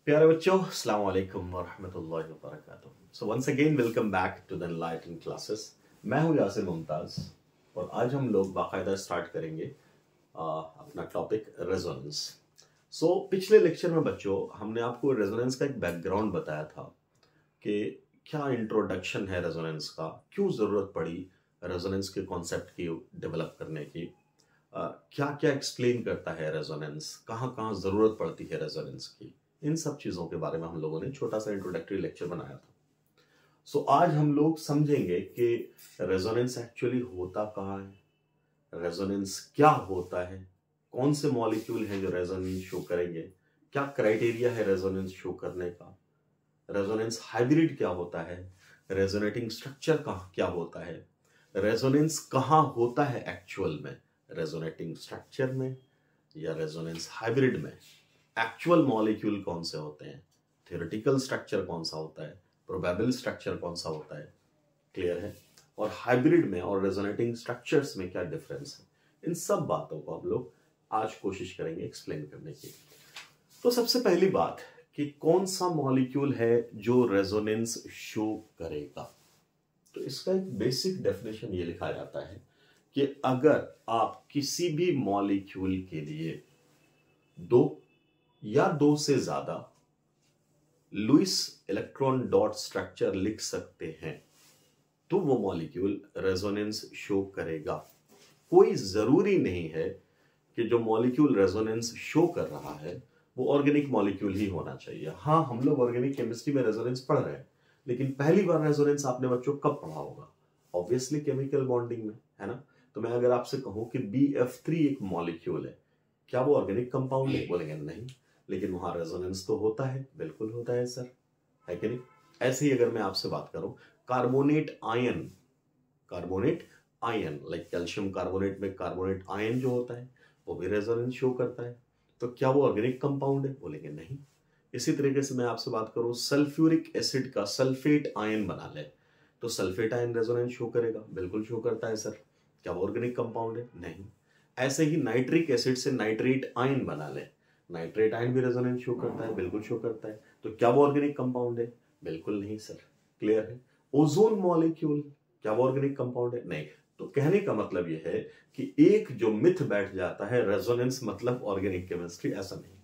प्यारे बच्चों, अस्सलाम वालेकुम वरहमतुल्लाहि वबरकातुहू। So once again welcome back to the enlighten classes. मैं हूं यासिर मुमताज और आज हम लोग बाकायदा स्टार्ट करेंगे अपना टॉपिक रेजोनेंस। सो पिछले लेक्चर में बच्चों हमने आपको रेजोनेंस का एक बैकग्राउंड बताया था कि क्या इंट्रोडक्शन है रेजोनेंस का, क्यों ज़रूरत पड़ी रेजोनेंस के कॉन्सेप्ट की डेवलप करने की, क्या क्या एक्सप्लेन करता है रेजोनेंस, कहाँ कहाँ ज़रूरत पड़ती है रेजोनेंस की। इन सब चीज़ों के बारे में हम लोगों ने छोटा सा इंट्रोडक्टरी लेक्चर बनाया था। सो आज हम लोग समझेंगे कि रेजोनेंस एक्चुअली होता कहाँ है, रेजोनेंस क्या होता है, कौन से मॉलिक्यूल हैं जो रेजोनेंस शो करेंगे, क्या क्राइटेरिया है रेजोनेंस शो करने का, रेजोनेंस हाइब्रिड क्या होता है, रेजोनेटिंग स्ट्रक्चर का क्या होता है, रेजोनेंस कहाँ होता है एक्चुअल में, रेजोनेटिंग स्ट्रक्चर में या रेजोनेंस हाइब्रिड में, एक्चुअल मॉलिक्यूल कौन से होते हैं, थियोरेटिकल स्ट्रक्चर कौन सा होता है, प्रोबेबल स्ट्रक्चर कौन सा होता है, क्लियर है, और हाइब्रिड में और रेजोनेटिंग स्ट्रक्चर्स में क्या डिफरेंस है। इन सब बातों को हम लोग आज कोशिश करेंगे एक्सप्लेन करने की। तो सबसे पहली बात कि कौन सा मॉलिक्यूल है जो रेजोनेंस शो करेगा। तो इसका एक बेसिक डेफिनेशन ये लिखा जाता है कि अगर आप किसी भी मॉलिक्यूल के लिए दो या दो से ज्यादा लुईस इलेक्ट्रॉन डॉट स्ट्रक्चर लिख सकते हैं तो वो मॉलिक्यूल रेजोनेंस शो करेगा। कोई जरूरी नहीं है कि जो मॉलिक्यूल रेजोनेंस शो कर रहा है वो ऑर्गेनिक मॉलिक्यूल ही होना चाहिए। हाँ, हम लोग ऑर्गेनिक केमिस्ट्री में रेजोनेंस पढ़ रहे हैं, लेकिन पहली बार रेजोनेंस आपने बच्चों कब पढ़ा होगा? ऑब्वियसली केमिकल बॉन्डिंग में, है ना। तो मैं अगर आपसे कहूं कि BF3 एक मॉलिक्यूल है, क्या वो ऑर्गेनिक कंपाउंड है? बोलेंगे नहीं, लेकिन वहां रेजोनेंस तो होता है। बिल्कुल होता है सर, है कि नहीं। ऐसे ही अगर मैं आपसे बात करूं carbonate ion, carbonate ion like calcium carbonate में कार्बोनेट आयन जो होता है वो भी रेजोनेंस शो करता है, तो क्या वो ऑर्गेनिक कंपाउंड है? बोलेंगे नहीं। इसी तरीके से मैं आपसे बात करूं सल्फ्यूरिक एसिड का सल्फेट आयन बना ले तो सल्फेट आयन रेजोनेंस शो करेगा? बिल्कुल शो करता है सर। क्या वो ऑर्गेनिक कंपाउंड है? नहीं। ऐसे ही नाइट्रिक एसिड से नाइट्रेट आयन बना ले, नाइट्रेट आयन भी रेजोनेंस शो करता है? बिल्कुल शो करता है। तो क्या वो ऑर्गेनिक कंपाउंड है? बिल्कुल नहीं सर। क्लियर है। ओजोन मॉलिक्यूल, क्या वो ऑर्गेनिक कंपाउंड है? नहीं। तो कहने का मतलब यह है कि एक जो मिथ बैठ जाता है रेजोनेंस मतलब ऑर्गेनिक केमिस्ट्री, ऐसा नहीं,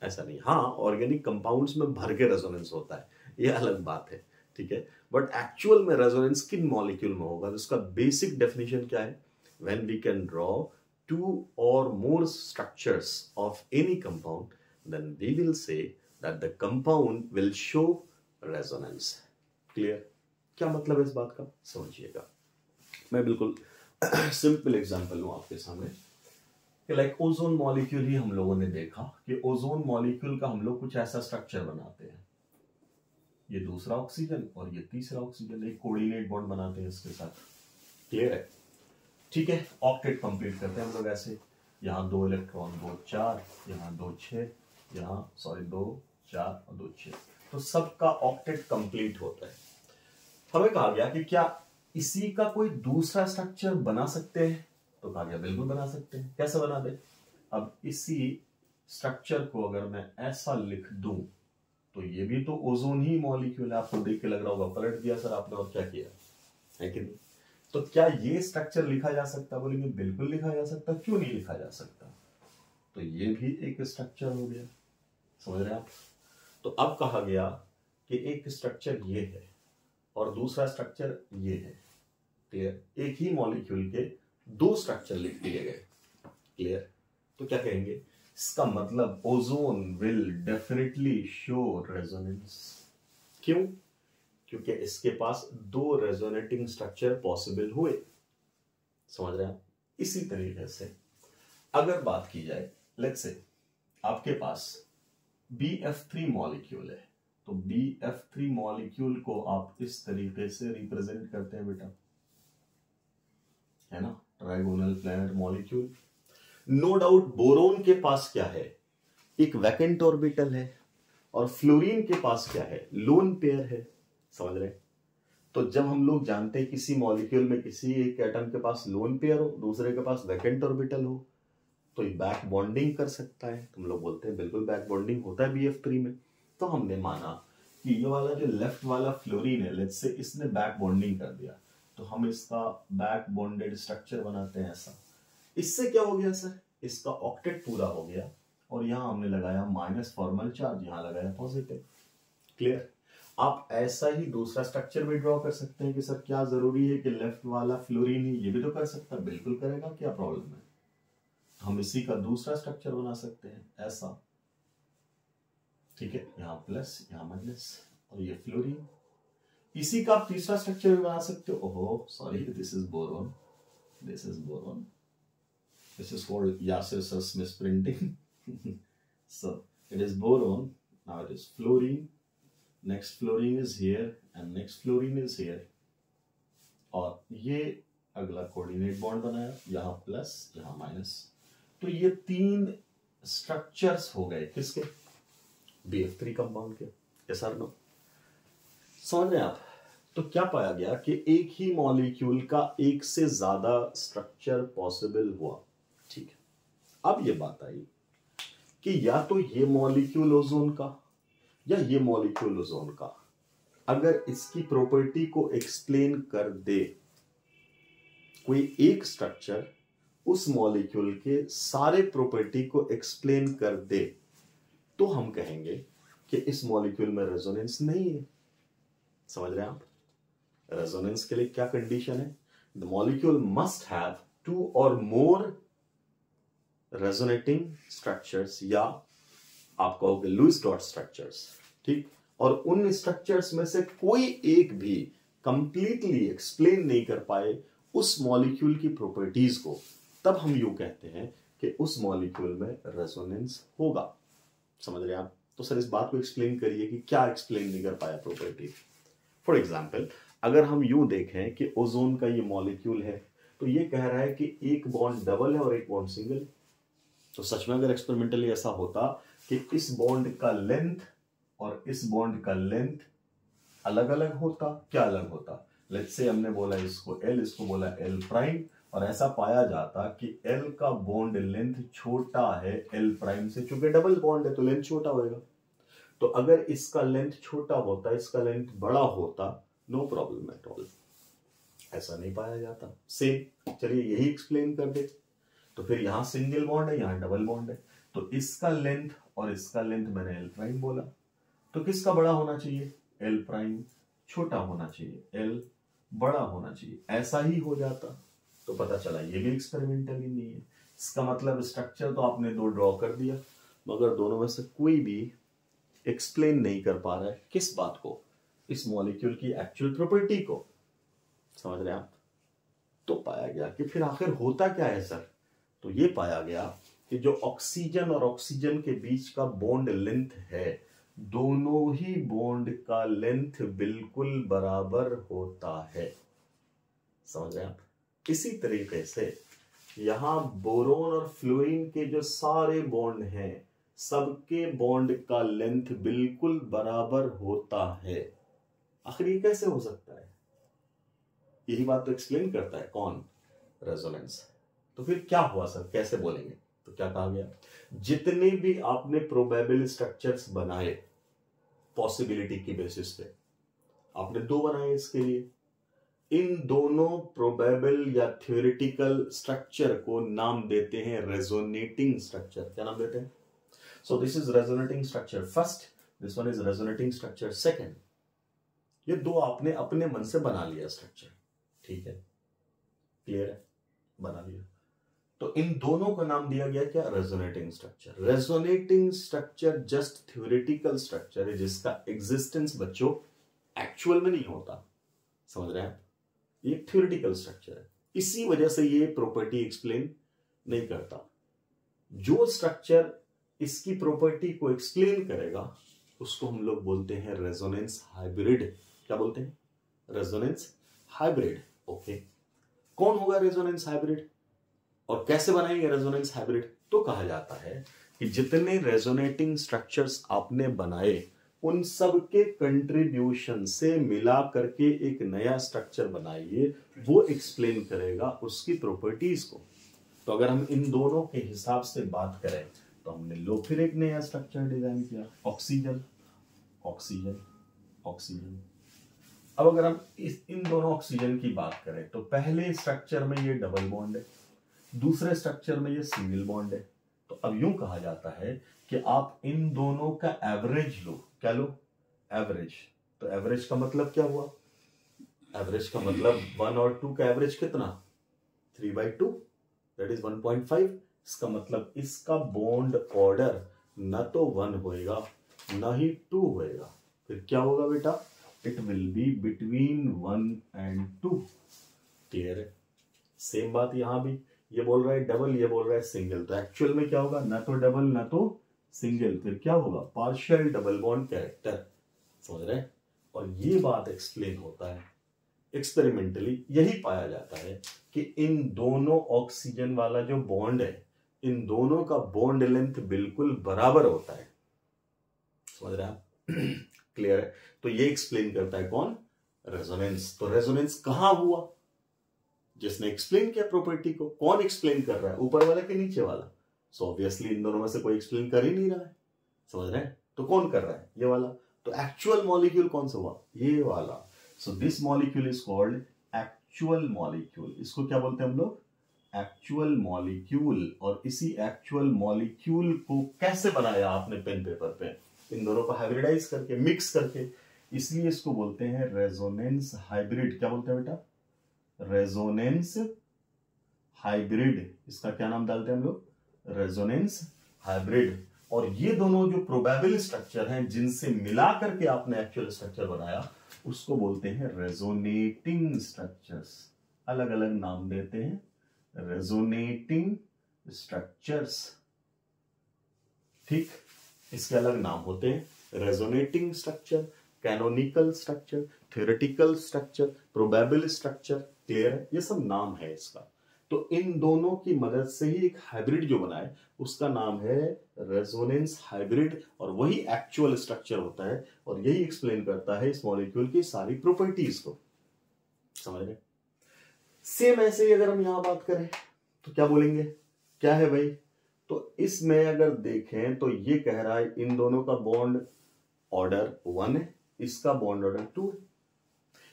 ऐसा नहीं। हाँ, ऑर्गेनिक कंपाउंड्स में भर के रेजोनेंस होता है, ये अलग बात है, ठीक है। बट एक्चुअल में रेजोनेंस किन मॉलिक्यूल में होगा, उसका बेसिक डेफिनेशन क्या है? When we can draw two or more structures of any compound, then we will say that the compound will show resonance. Clear? क्या मतलब है इस बात का, समझिएगा। मैं बिल्कुल सिंपल एग्जांपल लूं आपके सामने कि लाइक ओजोन मॉलिक्यूल ही हम लोगों ने देखा कि ओजोन मॉलिक्यूल का हम लोग कुछ ऐसा स्ट्रक्चर बनाते हैं, ये दूसरा ऑक्सीजन और ये तीसरा ऑक्सीजन, एक कोऑर्डिनेट बॉन्ड बनाते हैं इसके साथ। क्लियर है, ठीक है। ऑक्टेट कंप्लीट करते हैं हम लोग ऐसे, यहाँ 2 इलेक्ट्रॉन 2 4, यहाँ 2 6, यहाँ 2 4 और 2 6, तो सबका ऑक्टेट कंप्लीट होता है। हमें कहा गया कि क्या इसी का कोई दूसरा स्ट्रक्चर बना सकते हैं? तो कहा गया बिल्कुल बना सकते हैं। कैसे बना दे? अब इसी स्ट्रक्चर को अगर मैं ऐसा लिख दूं तो ये भी तो ओजोन ही मॉलिक्यूल है, आपको देख के लग रहा होगा पलट दिया सर आपने और क्या किया, है कि नहीं। तो क्या ये स्ट्रक्चर लिखा जा सकता? बोलेंगे बिल्कुल लिखा जा सकता। क्यों नहीं लिखा जा सकता? तो ये भी एक स्ट्रक्चर हो गया, समझ रहे हैं आप। तो अब कहा गया कि एक स्ट्रक्चर ये है और दूसरा स्ट्रक्चर ये है। क्लियर? एक ही मॉलिक्यूल के दो स्ट्रक्चर लिख दिए गए। क्लियर? तो क्या कहेंगे? इसका मतलब ozone will definitely show resonance. क्यों? क्योंकि इसके पास दो रेजोनेटिंग स्ट्रक्चर पॉसिबल हुए। समझ रहे हैं आप। इसी तरीके से अगर बात की जाए, लेट्स से आपके पास BF3 मॉलिक्यूल है, तो BF3 मॉलिक्यूल को आप इस तरीके से रिप्रेजेंट करते हैं बेटा, है ना, trigonal planar molecule. No doubt boron के पास क्या है? एक वैकेंट ऑर्बिटल है, और फ्लोरीन के पास क्या है? लोन पेयर है। समझ रहे हैं। तो जब हम लोग जानते हैं किसी मॉलिक्यूल में किसी एक एटम के पास लोन पेयर हो, दूसरे के पास वैकेंट ऑर्बिटल हो, तो ये बैक बॉन्डिंग कर सकता है। तुम लोग बोलते हैं बिल्कुल बैक बॉन्डिंग होता है BF3 में। तो हमने माना कि ये वाला जो लेफ्ट वाला फ्लोरीन है, लेट्स से इसने बैक बॉन्डिंग कर दिया, तो हम इसका बैक बॉन्डेड स्ट्रक्चर बनाते हैं ऐसा। इससे क्या हो गया सर, इसका ऑक्टेट पूरा हो गया और यहां हमने लगाया माइनस फॉर्मल चार्ज, यहां लगाया पॉजिटिव। क्लियर? आप ऐसा ही दूसरा स्ट्रक्चर भी ड्रॉ कर सकते हैं कि सर क्या जरूरी है कि लेफ्ट वाला फ्लोरीन ही, ये भी तो कर सकता है, बिल्कुल करेगा, क्या प्रॉब्लम है। हम इसी का दूसरा स्ट्रक्चर बना सकते हैं ऐसा, ठीक है, यहां प्लस यहां माइनस, और ये फ्लोरीन। इसी का आप तीसरा स्ट्रक्चर भी बना सकते हो। ओहो sorry, this is boron, this is boron, this is called Yasser's misprinting. So it is boron, now it is fluorine, next fluorine is here and next fluorine is here, और ये अगला कोऑर्डिनेट बॉन्ड बनाया, यहां plus यहां minus. तो ये 3 structures हो गए किसके, BF3 कंपाउंड के। यस और नो, समझ रहे हैं आप। तो क्या पाया गया कि एक ही मॉलिक्यूल का एक से ज्यादा स्ट्रक्चर पॉसिबल हुआ। ठीक है, अब ये बात आई कि या तो ये मॉलिक्यूल ओजोन का या ये मॉलिक्यूल ओजोन का अगर इसकी प्रॉपर्टी को एक्सप्लेन कर दे, कोई एक स्ट्रक्चर उस मॉलिक्यूल के सारे प्रॉपर्टी को एक्सप्लेन कर दे, तो हम कहेंगे कि इस मॉलिक्यूल में रेजोनेंस नहीं है। समझ रहे हैं आप। रेजोनेंस के लिए क्या कंडीशन है, द मॉलिक्यूल मस्ट हैव 2 और मोर रेजोनेटिंग स्ट्रक्चर्स, या आप कहोगे लुईस डॉट स्ट्रक्चर्स। ठीक, और उन स्ट्रक्चर्स में से कोई एक भी कंप्लीटली एक्सप्लेन नहीं कर पाए उस मॉलिक्यूल की प्रॉपर्टीज को, तब हम यूं कहते हैं कि उस मॉलिक्यूल में रेजोनेंस होगा। समझ रहे हैं आप। तो सर इस बात को एक्सप्लेन करिए कि क्या एक्सप्लेन नहीं कर पाया प्रॉपर्टी। फॉर एग्जाम्पल, अगर हम यूं देखें कि ओजोन का ये मॉलिक्यूल है, तो ये कह रहा है कि एक बॉन्ड डबल है और एक बॉन्ड सिंगल। तो सच में अगर एक्सपेरिमेंटली ऐसा होता कि इस बॉन्ड का लेंथ और इस बॉन्ड का लेंथ अलग अलग होता, क्या अलग होता, लेट्स से हमने बोला इसको L, इसको बोला L प्राइम, और ऐसा पाया जाता कि L का बॉन्ड लेंथ छोटा है L प्राइम से, चूंकि डबल बॉन्ड है तो लेंथ छोटा होगा। तो अगर इसका लेंथ छोटा होता, इसका लेंथ बड़ा होता, नो प्रॉब्लम एट ऑल। ऐसा नहीं पाया जाता। सेम, चलिए यही एक्सप्लेन कर दे। तो फिर यहां सिंगल बॉन्ड है, यहां डबल बॉन्ड है, तो इसका लेंथ और इसका लेंथ मैंने L प्राइम बोला, तो किसका बड़ा होना चाहिए, L प्राइम छोटा होना चाहिए, L बड़ा होना चाहिए। ऐसा ही हो जाता, तो पता चला ये भी एक्सपेरिमेंटल ही नहीं है। इसका मतलब स्ट्रक्चर तो आपने 2 ड्रॉ कर दिया, मगर दोनों में से कोई भी एक्सप्लेन नहीं कर पा रहा है किस बात को, इस मॉलिक्यूल की एक्चुअल प्रॉपर्टी को। समझ रहे हैं आप। तो पाया गया कि फिर आखिर होता क्या है सर, तो ये पाया गया कि जो ऑक्सीजन और ऑक्सीजन के बीच का बॉन्ड लेंथ है, दोनों ही बॉन्ड का लेंथ बिल्कुल बराबर होता है। समझ रहे हैं आप। इसी तरीके से यहां बोरोन और फ्लोरीन के जो सारे बॉन्ड हैं, सबके बॉन्ड का लेंथ बिल्कुल बराबर होता है। आखिर ये कैसे हो सकता है, यही बात तो एक्सप्लेन करता है कौन, रेजोनेंस। तो फिर क्या हुआ सर, कैसे बोलेंगे, तो क्या कहा गया, जितने भी आपने प्रोबेबल स्ट्रक्चर्स बनाए पॉसिबिलिटी की बेसिस पे, आपने 2 बनाए इसके लिए, इन दोनों प्रोबेबल या थ्योरेटिकल स्ट्रक्चर को नाम देते हैं रेजोनेटिंग स्ट्रक्चर। क्या नाम देते हैं, so this is resonating structure first, this one is resonating structure second. ये 2 आपने अपने मन से बना लिया स्ट्रक्चर, ठीक है, क्लियर है, बना लिया। तो इन दोनों का नाम दिया गया क्या, resonating structure. Resonating structure just theoretical structure है जिसका एग्जिस्टेंस बच्चों एक्चुअल में नहीं होता। समझ रहे हैं, ये थ्योरेटिकल स्ट्रक्चर है, इसी वजह से ये प्रॉपर्टी एक्सप्लेन नहीं करता। जो स्ट्रक्चर इसकी प्रॉपर्टी को एक्सप्लेन करेगा उसको हम लोग बोलते हैं रेजोनेंस हाइब्रिड। क्या बोलते हैं, रेजोनेंस हाइब्रिड। ओके, कौन होगा रेजोनेंस हाइब्रिड और कैसे बनाएंगे रेजोनेंस हाइब्रिड, तो कहा जाता है कि जितने रेजोनेटिंग स्ट्रक्चर्स आपने बनाए उन सब के कंट्रीब्यूशन से मिला करके एक नया स्ट्रक्चर बनाइए, वो एक्सप्लेन करेगा उसकी प्रॉपर्टीज को। तो अगर हम इन दोनों के हिसाब से बात करें तो हमने लो फिर एक नया स्ट्रक्चर डिजाइन किया, ऑक्सीजन। Oxygen, oxygen. अब अगर हम इन दोनों ऑक्सीजन की बात करें तो पहले स्ट्रक्चर में ये डबल बॉन्ड है, दूसरे स्ट्रक्चर में ये सिंगल बॉन्ड है। तो अब यूं कहा जाता है कि आप इन दोनों का एवरेज लो। क्या लो? एवरेज। तो एवरेज का मतलब क्या हुआ? एवरेज का मतलब 1 और 2 का एवरेज कितना? 3/2, दैट इज 1.5। इसका मतलब इसका बॉन्ड ऑर्डर न तो 1 होएगा ना ही 2 होएगा, फिर क्या होगा बेटा? It will be between 1 and 2। Clear है? सेम बात यहां भी, ये बोल रहा है डबल, ये बोल रहा है सिंगल, तो एक्चुअल में क्या होगा? ना तो डबल ना तो सिंगल, फिर क्या होगा? Partial double bond character. समझ रहे हैं? और ये बात एक्सप्लेन होता है एक्सपेरिमेंटली, यही पाया जाता है कि इन दोनों ऑक्सीजन वाला जो बॉन्ड है, इन दोनों का बॉन्ड लेंथ बिल्कुल बराबर होता है। समझ रहे हैं आप? क्लियर है? तो ये एक्सप्लेन करता है कौन? रेजोनेंस। तो रेजोनेंस कहां हुआ? जिसने एक्सप्लेन किया प्रॉपर्टी को। कौन एक्सप्लेन कर रहा है? ऊपर वाला कि नीचे वाला? सो ऑब्वियसली इन दोनों में से कोई एक्सप्लेन कर ही नहीं रहा है। समझ रहे हैं? तो कौन कर रहा है? ये वाला। तो एक्चुअल मॉलिक्यूल कौन सा हुआ? ये वाला। So this molecule is called actual molecule. इसको क्या बोलते हैं हम लोग? Actual molecule. और इसी एक्चुअल मॉलिक्यूल को कैसे बनाया आपने? पेन पेपर पे इन दोनों को हाइब्रिडाइज करके, मिक्स करके, इसलिए इसको बोलते हैं रेजोनेंस हाइब्रिड। क्या बोलते हैं बेटा? Resonance hybrid. इसका क्या नाम डालते हैं हम लोग? Resonance hybrid. और ये दोनों जो प्रोबेबल स्ट्रक्चर हैं जिनसे मिला करके आपने एक्चुअल स्ट्रक्चर बनाया, उसको बोलते हैं रेजोनेटिंग स्ट्रक्चर्स। अलग अलग नाम देते हैं, रेजोनेटिंग स्ट्रक्चर्स। ठीक, इसके अलग नाम होते हैं। Resonating structure, canonical structure, theoretical structure, probable structure. Clear है? ये सब नाम है इसका। तो इन दोनों की मदद से ही एक हाइब्रिड जो बना है उसका नाम है रेजोनेंस हाइब्रिड, और वही एक्चुअल स्ट्रक्चर होता है और यही एक्सप्लेन करता है इस मॉलिक्यूल की सारी प्रॉपर्टीज को। समझ रहे? सेम ऐसे ही अगर हम यहां बात करें तो क्या बोलेंगे? क्या है भाई? तो इसमें अगर देखें तो ये कह रहा है इन दोनों का बॉन्ड ऑर्डर 1 है, इसका बॉन्ड ऑर्डर 2 है।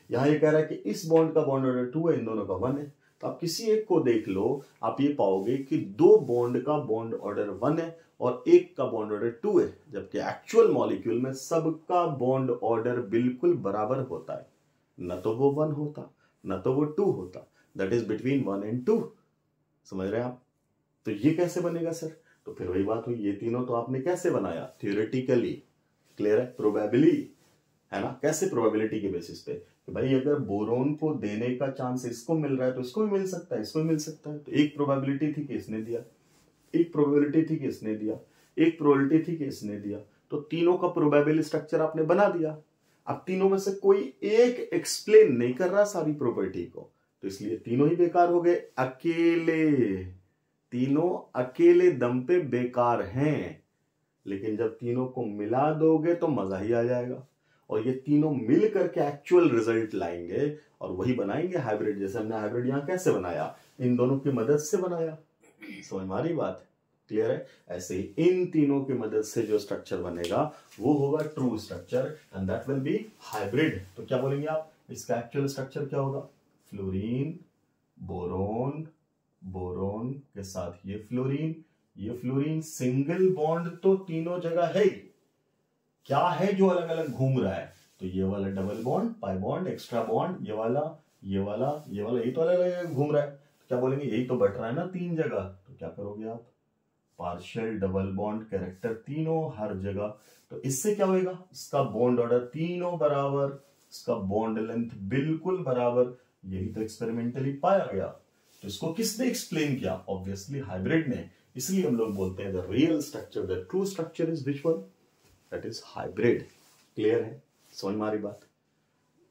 यहां ये कह रहा है कि इस बॉन्ड का बॉन्ड ऑर्डर 2 है, इन दोनों का 1 है। तो आप किसी एक को देख लो, आप ये पाओगे कि 2 बॉन्ड का बॉन्ड ऑर्डर 1 है और एक का बॉन्ड ऑर्डर 2 है, जबकि एक्चुअल मॉलिक्यूल में सबका बॉन्ड ऑर्डर बिल्कुल बराबर होता है। न तो वो 1 होता न तो वो 2 होता, दैट इज बिटवीन 1 and 2। समझ रहे हैं आप? तो ये कैसे बनेगा सर? तो फिर वही बात हुई, ये तीनों तो आपने कैसे बनाया? थ्योरेटिकली। क्लियर है? प्रोबेबली, है ना? कैसे? प्रोबेबिलिटी के बेसिस पे कि भाई अगर बोरोन को देने का चांस इसको मिल रहा है तो इसको भी मिल सकता है, इसको भी मिल सकता है। तो एक प्रोबेबिलिटी थी कि इसने दिया, एक प्रोबेबिलिटी थी कि इसने दिया, एक प्रोबेबिलिटी थी कि इसने दिया। तो तीनों का प्रोबेबल स्ट्रक्चर आपने बना दिया। अब तीनों में से कोई एक एक्सप्लेन नहीं कर रहा सारी प्रॉपर्टी को, तो इसलिए तीनों ही बेकार हो गए। अकेले, तीनों अकेले दम पे बेकार हैं। लेकिन जब तीनों को मिला दोगे तो मजा ही आ जाएगा, और ये तीनों मिल करके एक्चुअल रिजल्ट लाएंगे और वही बनाएंगे हाइब्रिड। जैसे हमने हाइब्रिड यहां कैसे बनाया? इन दोनों की मदद से बनाया। समझ में आ रही बात? क्लियर है? ऐसे ही इन तीनों की मदद से जो स्ट्रक्चर बनेगा वो होगा true structure, and that will be hybrid. तो क्या बोलेंगे आप? इसका एक्चुअल स्ट्रक्चर क्या होगा? फ्लोरीन, बोरोन, बोरोन के साथ ये फ्लोरीन, ये फ्लोरीन। सिंगल बॉन्ड तो तीनों जगह है। क्या है जो अलग अलग घूम रहा है? तो ये वाला double bond, pi bond, extra bond, ये वाला, ये वाला, ये वाला, ये तो अलग अलग घूम रहा है। तो क्या बोलेंगे? यही तो बट रहा है ना 3 जगह। तो क्या करोगे आप? पार्शियल डबल बॉन्ड कैरेक्टर तीनों हर जगह। तो इससे क्या होगा? इसका बॉन्ड ऑर्डर तीनों बराबर, इसका बॉन्ड लेंथ बिल्कुल बराबर। यही तो एक्सपेरिमेंटली पाया गया। तो इसको किसने एक्सप्लेन किया? ऑब्वियसली हाइब्रिड ने। इसलिए हम लोग बोलते हैं the real structure, the true structure is which one? That is hybrid. Clear है? समझ में आ रही बात?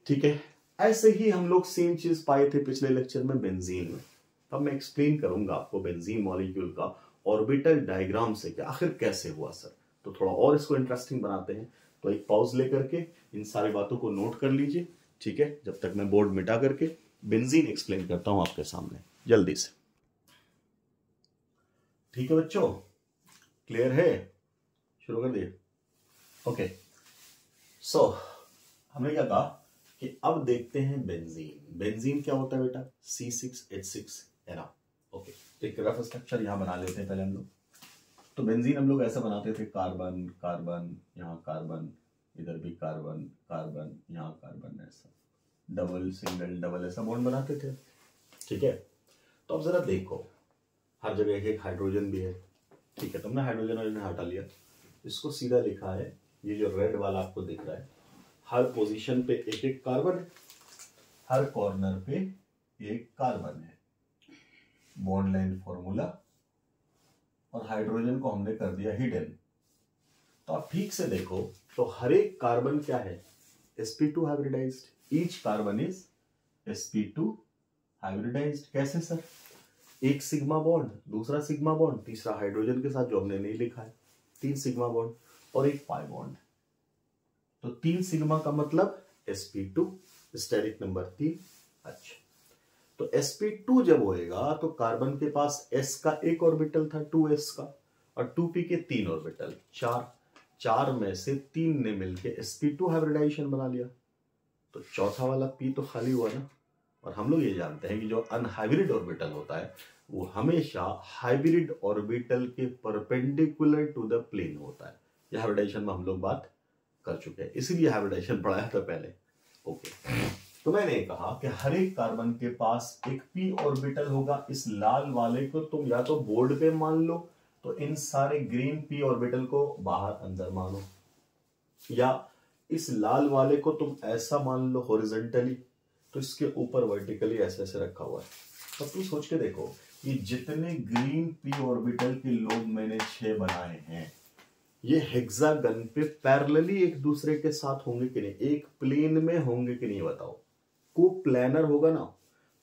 ठीक है। ऐसे ही हम लोग सेम चीज पाए थे पिछले लेक्चर में बेंजीन में। अब मैं एक्सप्लेन करूंगा आपको बेंजीन मॉलिक्यूल का ऑर्बिटल डायग्राम से कि आखिर कैसे हुआ सर। तो थोड़ा और इसको इंटरेस्टिंग बनाते हैं। तो एक पॉज लेकर के इन सारी बातों को नोट कर लीजिए, ठीक है, जब तक मैं बोर्ड मिटा करके बेंजीन एक्सप्लेन करता हूं आपके सामने जल्दी से। ठीक है बच्चों, क्लियर है? शुरू कर दिए? ओके। सो हमने क्या कहा कि अब देखते हैं बेंजीन। बेंजीन क्या होता है बेटा? C6H6 है ना। ओके, एक रफ स्ट्रक्चर यहाँ बना लेते हैं पहले हम लोग। तो बेंजीन हम लोग ऐसा बनाते थे, कार्बन कार्बन, यहाँ कार्बन, इधर भी कार्बन कार्बन, यहाँ कार्बन, ऐसा डबल सिंगल डबल ऐसा बॉन्ड बनाते थे। ठीक है, तो अब जरा देखो, हर जगह एक एक हाइड्रोजन भी है। ठीक है, तुमने हाइड्रोजन और इन्हें हटा लिया, इसको सीधा लिखा है, ये जो रेड वाला आपको दिख रहा है, हर पोजीशन पे एक एक कार्बन है, हर कॉर्नर पे एक कार्बन है। बॉन्ड लेंथ फॉर्मूला, और हाइड्रोजन को हमने कर दिया हिडन। तो आप ठीक से देखो तो हर एक कार्बन क्या है? sp2 hybridized. Each carbon is sp2 hybridized. कैसे सर? एक सिग्मा बॉन्ड, दूसरा सिग्मा बॉन्ड, तीसरा हाइड्रोजन के साथ जो हमने नहीं लिखा है, 3 सिग्मा बॉन्ड और एक पाई बॉन्ड। तो 3 सिग्मा का मतलब sp2, स्टेरिक नंबर 3। अच्छा, तो sp2 जब होएगा तो कार्बन के पास s का एक ऑर्बिटल था, 2s का, और 2p के 3 ऑर्बिटल, 4 में से 3 ने मिलके sp2 हाइब्रिडाइजेशन बना लिया। तो चौथा वाला p तो खाली हुआ ना। और हम लोग ये जानते हैं कि जो अनहाइब्रिड ऑर्बिटल होता है वो हमेशा हाइब्रिड ऑर्बिटल के परपेंडिकुलर टू द प्लेन होता है। यह हाइब्रिडाइजेशन में हम लोग बात कर चुके हैं, इसीलिए हाइब्रिडाइजेशन पढ़ाया था पहले। ओके, तो मैंने कहा कि हर एक कार्बन के पास एक p ऑर्बिटल होगा। इस लाल वाले को तुम या तो बोर्ड पे मान लो, तो इन सारे ग्रीन p ऑर्बिटल को बाहर अंदर मानो, या इस लाल वाले को तुम ऐसा मान लो हॉरिजॉन्टली, तो इसके ऊपर वर्टिकली ऐसे ऐसे रखा हुआ है। अब तुम सोच के देखो, ये जितने ग्रीन p ऑर्बिटल के लोब मैंने 6 बनाए हैं, ये हेक्सागन पे पैरेलली एक दूसरे के साथ होंगे कि नहीं? एक प्लेन में होंगे कि नहीं बताओ? को प्लानर होगा ना,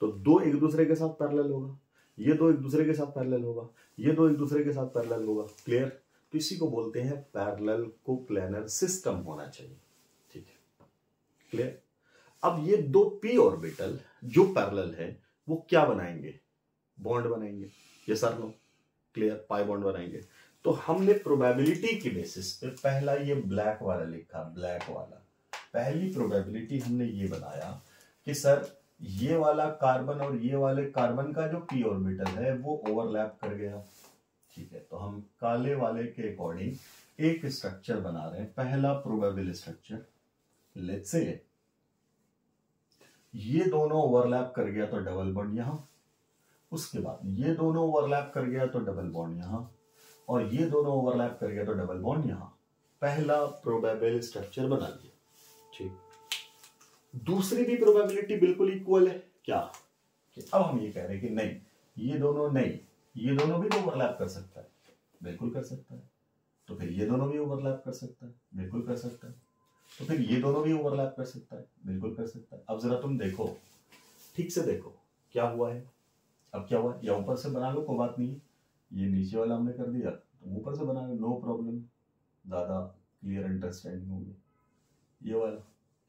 तो 2 एक दूसरे के साथ पैरेलल होगा, ये 2 एक दूसरे के साथ पैरेलल होगा, ये 2 एक दूसरे के साथ पैरेलल होगा। क्लियर? तो इसी को बोलते हैं पैरेलल को प्लानर सिस्टम होना चाहिए। ठीक है, क्लियर? अब ये 2 p ऑर्बिटल जो पैरेलल है वो क्या बनाएंगे? बॉन्ड बनाएंगे। ये sir no clear? Pi bond बनाएंगे। तो हमने प्रोबेबिलिटी की बेसिस पे पहला ये ब्लैक वाला लिखा, ब्लैक वाला पहली प्रोबेबिलिटी हमने ये बनाया कि सर ये वाला कार्बन और ये वाले कार्बन का जो p ऑर्बिटल है वो ओवरलैप कर गया। ठीक है, तो हम काले वाले के अकॉर्डिंग एक स्ट्रक्चर बना रहे हैं, पहला प्रोबेबल स्ट्रक्चर। लेट्स से ये दोनों ओवरलैप कर गया तो डबल बॉन्ड यहां, उसके बाद ये दोनों ओवरलैप कर गया तो डबल बॉन्ड यहां, और ये दोनों ओवरलैप कर गया तो डबल बॉन्ड यहां। पहला प्रोबेबल स्ट्रक्चर बना लिया। ठीक, दूसरी भी प्रोबेबिलिटी बिल्कुल इक्वल है। क्या? कि अब हम ये कह रहे हैं कि नहीं, ये दोनों नहीं, ये दोनों भी तो ओवरलैप कर सकता है। बिल्कुल कर सकता है। तो फिर ये दोनों भी ओवरलैप कर सकता है। बिल्कुल कर सकता है। तो फिर ये दोनों भी ओवरलैप कर सकता है। बिल्कुल कर सकता है। अब जरा तुम देखो, ठीक से देखो क्या हुआ है। अब क्या हुआ, या ऊपर से बना लो, कोई बात नहीं, ये नीचे वाला हमने कर दिया तो ऊपर से बना लो, नो प्रॉब्लम, ज्यादा क्लियर अंडरस्टैंडिंग होगी। ये वाला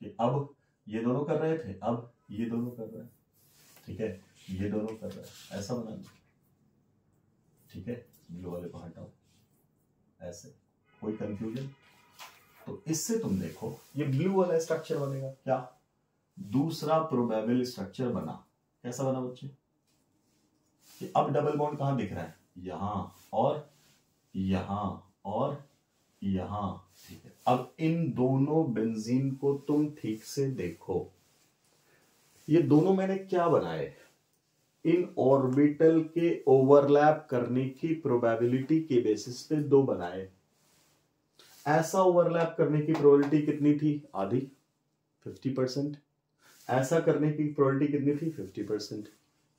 कि अब ये दोनों कर रहे थे, अब ये दोनों कर रहे हैं। ठीक है, ये दोनों कर रहे हैं, ऐसा बना लो। ठीक है, ब्लू वाले को हटाओ, ऐसे। कोई कंफ्यूजन? तो इससे तुम देखो ये ब्लू वाला स्ट्रक्चर बनेगा। क्या? दूसरा प्रोबेबल स्ट्रक्चर बना। कैसा बना बच्चे? कि अब डबल बॉन्ड कहां दिख रहा है? यहां और यहां और यहां। ठीक है, अब इन दोनों बेंजीन को तुम ठीक से देखो, ये दोनों मैंने क्या बनाए? इन ऑर्बिटल के ओवरलैप करने की प्रोबेबिलिटी के बेसिस पे 2 बनाए। ऐसा ओवरलैप करने की प्रोबेबिलिटी कितनी थी? आधी, 50%। ऐसा करने की प्रोबेबिलिटी कितनी थी? 50%।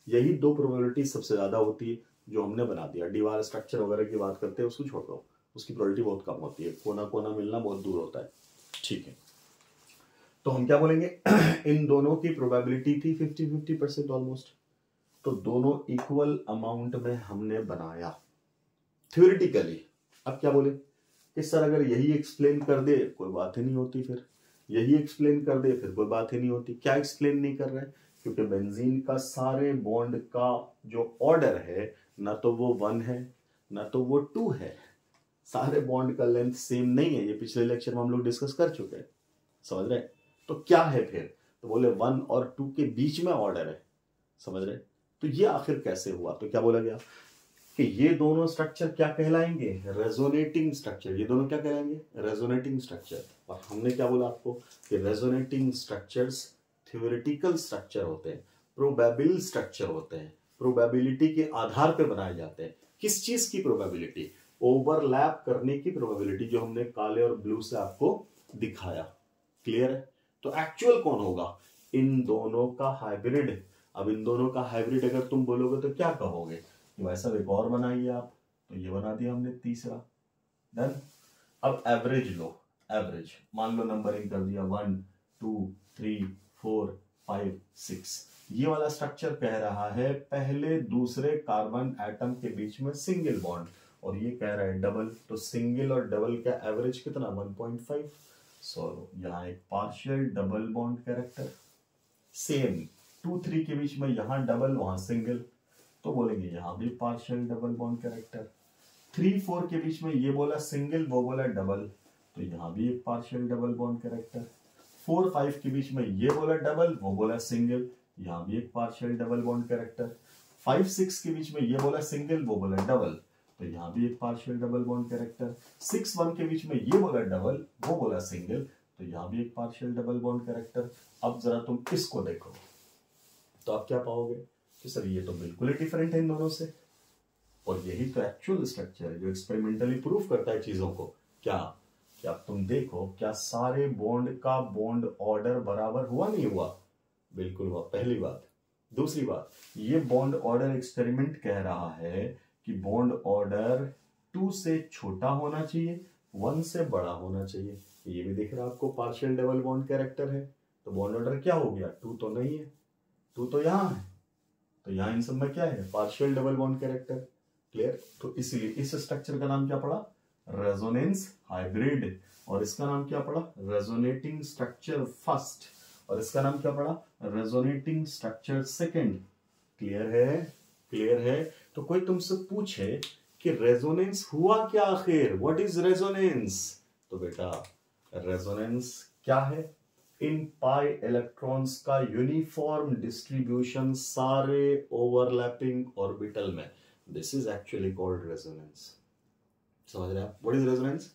यही 2 प्रोबेबिलिटी सबसे ज्यादा होती है जो हमने बना दिया। दीवार स्ट्रक्चर वगैरह की बात करते हैं, उसको छोड़ दो, उसकी प्रोबेबिलिटी बहुत कम होती है, कोना कोना मिलना बहुत दूर होता है। ठीक है, तो हम क्या बोलेंगे? इन दोनों की प्रोबेबिलिटी थी 50-50% ऑलमोस्ट। तो दोनों इक्वल अमाउंट में हमने बनाया थ्योरेटिकली। अब क्या बोले कि सर अगर यही एक्सप्लेन कर दे कोई बात ही नहीं होती, फिर यही एक्सप्लेन कर दे फिर कोई बात ही नहीं होती। क्या एक्सप्लेन नहीं कर रहे हैं? क्योंकि बेंजीन का सारे बॉन्ड का जो ऑर्डर है, ना तो वो 1 है ना तो वो 2 है। सारे बॉन्ड का लेंथ सेम नहीं है, ये पिछले लेक्चर में हम लोग डिस्कस कर चुके हैं। समझ रहे? तो क्या है फिर? तो बोले 1 और 2 के बीच में ऑर्डर है, समझ रहे? तो ये आखिर कैसे हुआ? तो क्या बोला गया कि ये दोनों स्ट्रक्चर क्या कहलाएंगे? Resonating structure. ये दोनों क्या कहलाएंगे? Resonating structure. और हमने क्या बोला आपको कि रेजोनेटिंग स्ट्रक्चर्स थ्योरेटिकल स्ट्रक्चर होते हैं, प्रोबेबल स्ट्रक्चर होते हैं, प्रोबेबिलिटी के आधार पर बनाए जाते हैं। किस चीज की प्रोबेबिलिटी? ओवरलैप करने की प्रोबेबिलिटी, जो हमने काले और ब्लू से आपको दिखाया। क्लियर है? तो एक्चुअल कौन होगा? इन दोनों का हाइब्रिड। अब इन दोनों का हाइब्रिड अगर तुम बोलोगे तो क्या कहोगे? कि भाई साहब एक और बनाइए आप। तो ये बना दिया हमने तीसरा। डन। अब एवरेज लो, एवरेज मान लो नंबरिंग कर दिया 1 2 3 4 5 6। ये वाला स्ट्रक्चर कह रहा है पहले दूसरे कार्बन एटम के बीच में सिंगल बॉन्ड, और ये कह रहा है डबल। तो सिंगल और डबल का एवरेज कितना? 1.5। सो यहाँ एक partial double bond character. Same 2 3 के बीच में यहां डबल वहां सिंगल, तो बोलेंगे यहां भी पार्शियल डबल बॉन्ड कैरेक्टर। 3 4 के बीच में ये बोला सिंगल, वो बोला डबल, तो यहां भी एक पार्शियल डबल बॉन्ड कैरेक्टर। 4 5 के बीच में ये बोला डबल, वो बोला सिंगल, यहां भी एक पार्शियल डबल बॉन्ड कैरेक्टर। 5 6 के बीच में ये बोला सिंगल, वो बोला डबल, तो यहां भी एक पार्शियल डबल बॉन्ड कैरेक्टर। 6 1 के बीच में ये बोला डबल, वो बोला सिंगल, तो यहां भी एक पार्शियल डबल बॉन्ड कैरेक्टर। अब जरा तुम इसको देखो तो आप क्या पाओगे कि सर ये तो बिल्कुल ही डिफरेंट है इन दोनों से। और यही तो एक्चुअल स्ट्रक्चर है जो एक्सपेरिमेंटली प्रूव करता है चीजों को। क्या क्या तुम देखो, क्या सारे बॉन्ड का बॉन्ड ऑर्डर बराबर हुआ? नहीं हुआ? बिल्कुल हुआ। पहली बात। दूसरी बात, ये बॉन्ड ऑर्डर एक्सपेरिमेंट कह रहा है कि बॉन्ड ऑर्डर 2 से छोटा होना चाहिए, 1 से बड़ा होना चाहिए। ये भी दिख रहा है आपको, पार्शियल डबल बॉन्ड कैरेक्टर है। तो बॉन्ड ऑर्डर क्या हो गया? 2 तो नहीं है, 2 तो यहां है, तो यहां इन सब में क्या है? Partial double bond character. Clear? तो इसलिए इस स्ट्रक्चर का नाम क्या पड़ा? Resonance hybrid. और इसका नाम क्या पड़ा? Resonating structure first. और इसका नाम क्या पड़ा? Resonating structure second. क्लियर है? क्लियर है? तो कोई तुमसे पूछे कि रेजोनेंस हुआ क्या आखिर? What is resonance? तो बेटा रेजोनेंस क्या है? इन पाई इलेक्ट्रॉन्स का यूनिफॉर्म डिस्ट्रीब्यूशन सारे ओवरलैपिंग ऑर्बिटल में, this is actually called resonance. समझ रहे हैं आप? What is resonance?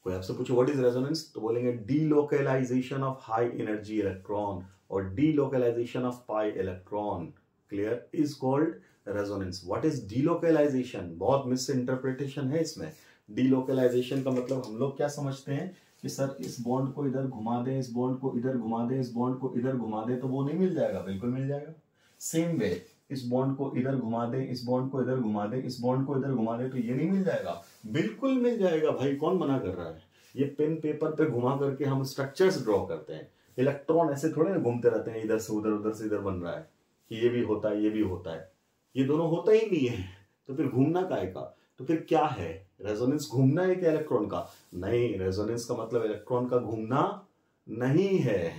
कोई आपसे पूछो व्हाट इज रेजोनेंस, तो बोलेंगे delocalisation of high energy electron और delocalisation of pi electron, clear, is called resonance. What is delocalisation? बहुत मिस इंटरप्रिटेशन है इसमें। डीलोकलाइजेशन का मतलब हम लोग क्या समझते हैं कि सर इस बॉन्ड को इधर घुमा दे, इस बॉन्ड को इधर घुमा दे, इस बॉन्ड को इधर घुमा दे, तो वो नहीं मिल जाएगा? बिल्कुल मिल जाएगा। सेम वे इस बॉन्ड को इधर घुमा दे, इस बॉन्ड को इधर घुमा दे, इस बॉन्ड को इधर घुमा दे, तो ये नहीं मिल जाएगा? बिल्कुल मिल जाएगा भाई, कौन मना कर रहा है? ये पेन पेपर पे घुमा करके हम स्ट्रक्चर्स ड्रॉ करते हैं। इलेक्ट्रॉन ऐसे थोड़े ना घूमते रहते हैं, इधर से उधर, उधर से इधर बन रहा है कि ये भी होता है, ये भी होता है। ये दोनों होता ही नहीं है, तो फिर घूमना काहे का? तो फिर क्या है? रेजोनेंस घूमना है क्या इलेक्ट्रॉन का? नहीं, रेजोनेंस का मतलब इलेक्ट्रॉन का घूमना नहीं है।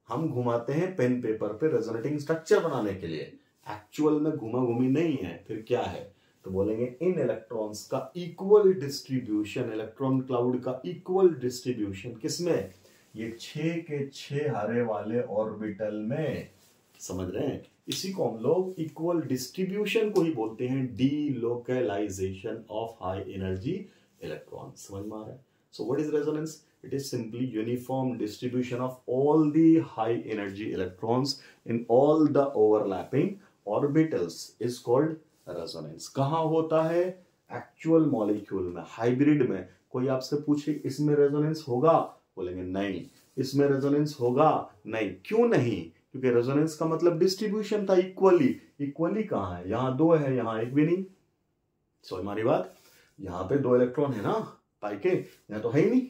हम घुमाते हैं पेन पेपर पे रेजोनेटिंग स्ट्रक्चर बनाने के लिए, एक्चुअल में घुमा घूमी नहीं है। फिर क्या है? तो बोलेंगे इन इलेक्ट्रॉन्स का इक्वल डिस्ट्रीब्यूशन, इलेक्ट्रॉन क्लाउड का इक्वल डिस्ट्रीब्यूशन किसमें? ये 6 के 6 हरे वाले ऑर्बिटल में। समझ रहे हैं? इसी को हम लोग इक्वल डिस्ट्रीब्यूशन को ही बोलते हैं delocalization of high energy electron. समझ में आ रहा है? So what is resonance? It is simply uniform distribution of all the high energy electrons in all the overlapping orbitals is called resonance. कहाँ होता है? एक्चुअल मॉलिक्यूल में, हाइब्रिड में। कोई आपसे पूछे इसमें रेजोनेंस होगा? बोलेंगे नहीं। इसमें रेजोनेंस होगा? नहीं। क्यों नहीं? क्योंकि रेजोनेंस का मतलब डिस्ट्रीब्यूशन था इक्वली। इक्वली कहाँ है? यहाँ 2 है, यहाँ 1 भी नहीं। सो हमारी बात, यहाँ पे 2 इलेक्ट्रॉन है ना पाई के, यहाँ तो है ही नहीं,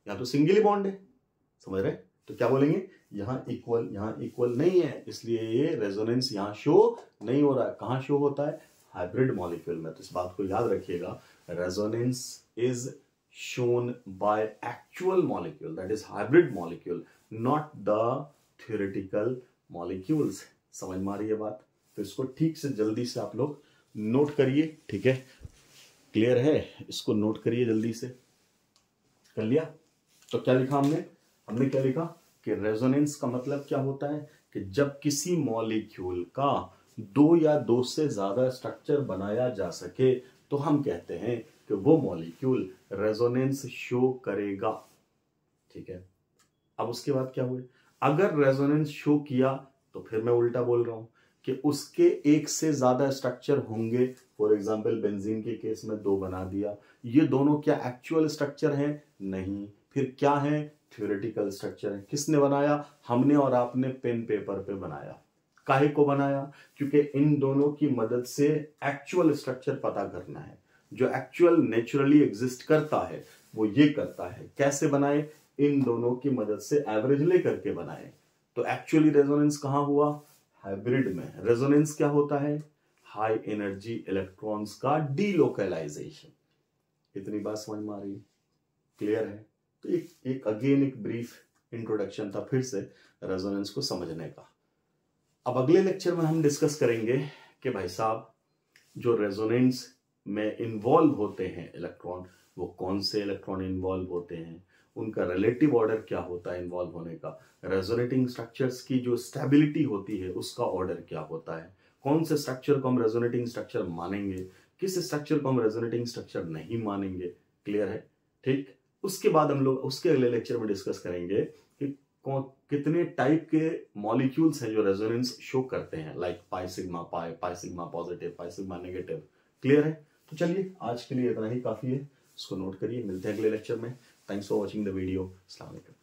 यहाँ तो सिंगल ही बॉन्ड है। समझ रहे? तो क्या बोलेंगे? यहाँ इक्वल नहीं है, इसलिए ये रेजोनेंस यहाँ शो नहीं हो रहा है। कहाँ शो होता है? हाइब्रिड मॉलिक्यूल में। तो इस बात को याद रखिएगा, resonance is shown by actual molecule, that is hybrid molecule, not the theoretical molecules. समझ में आ रही है बात? तो इसको ठीक से जल्दी से आप लोग नोट करिए, ठीक है? क्लियर है? इसको नोट करिए जल्दी से। कर लिया? तो क्या लिखा हमने? हमने क्या लिखा कि रेजोनेंस का मतलब क्या होता है कि जब किसी मॉलिक्यूल का दो या दो से ज्यादा स्ट्रक्चर बनाया जा सके तो हम कहते हैं कि वो मॉलिक्यूल रेजोनेंस शो करेगा। ठीक है, अब उसके बाद क्या हुए, अगर रेजोनेंस शो किया तो फिर मैं उल्टा बोल रहा हूं कि उसके एक से ज्यादा स्ट्रक्चर होंगे। फॉर एग्जांपल बेंजीन के केस में दो बना दिया, ये दोनों क्या एक्चुअल स्ट्रक्चर हैं? नहीं। फिर क्या है? थ्योरेटिकल स्ट्रक्चर है। किसने बनाया? हमने और आपने पेन पेपर पे बनाया। काहे को बनाया? क्योंकि इन दोनों की मदद से एक्चुअल स्ट्रक्चर पता करना है। जो एक्चुअल नेचुरली एग्जिस्ट करता है वो ये करता है। कैसे बनाए? इन दोनों की मदद से एवरेज लेकर के बनाए। तो एक्चुअली रेजोनेंस कहां हुआ? हाइब्रिड में। रेजोनेंस क्या होता है? हाई एनर्जी इलेक्ट्रॉन्स का डीलोकलाइजेशन। इतनी बात समझ में आ रही है? क्लियर है? तो एक अगेन एक ब्रीफ इंट्रोडक्शन था फिर से रेजोनेंस को समझने का। अब अगले लेक्चर में हम डिस्कस करेंगे कि भाई साहब जो रेजोनेंस में इन्वॉल्व होते हैं इलेक्ट्रॉन, वो कौन से इलेक्ट्रॉन इन्वॉल्व होते हैं, उनका रिलेटिव ऑर्डर क्या होता है इन्वॉल्व होने का, रेजोनेटिंग स्ट्रक्चर्स की जो स्टेबिलिटी होती है उसका ऑर्डर क्या होता है, कौन से स्ट्रक्चर को हम रेजोनेटिंग स्ट्रक्चर मानेंगे, किस स्ट्रक्चर को हम रेजोनेटिंग स्ट्रक्चर नहीं मानेंगे। क्लियर है? ठीक। उसके बाद हम लोग उसके अगले लेक्चर में डिस्कस करेंगे कि कितने टाइप के मॉलिक्यूल्स हैं जो रेजोनेंस शो करते हैं, like pi sigma pi, pi sigma positive, pi sigma negative. Clear है? तो चलिए आज के लिए इतना ही काफी है, इसको नोट करिए। मिलते हैं अगले लेक्चर में। Thanks for watching the video. अस्सलाम वालेकुम।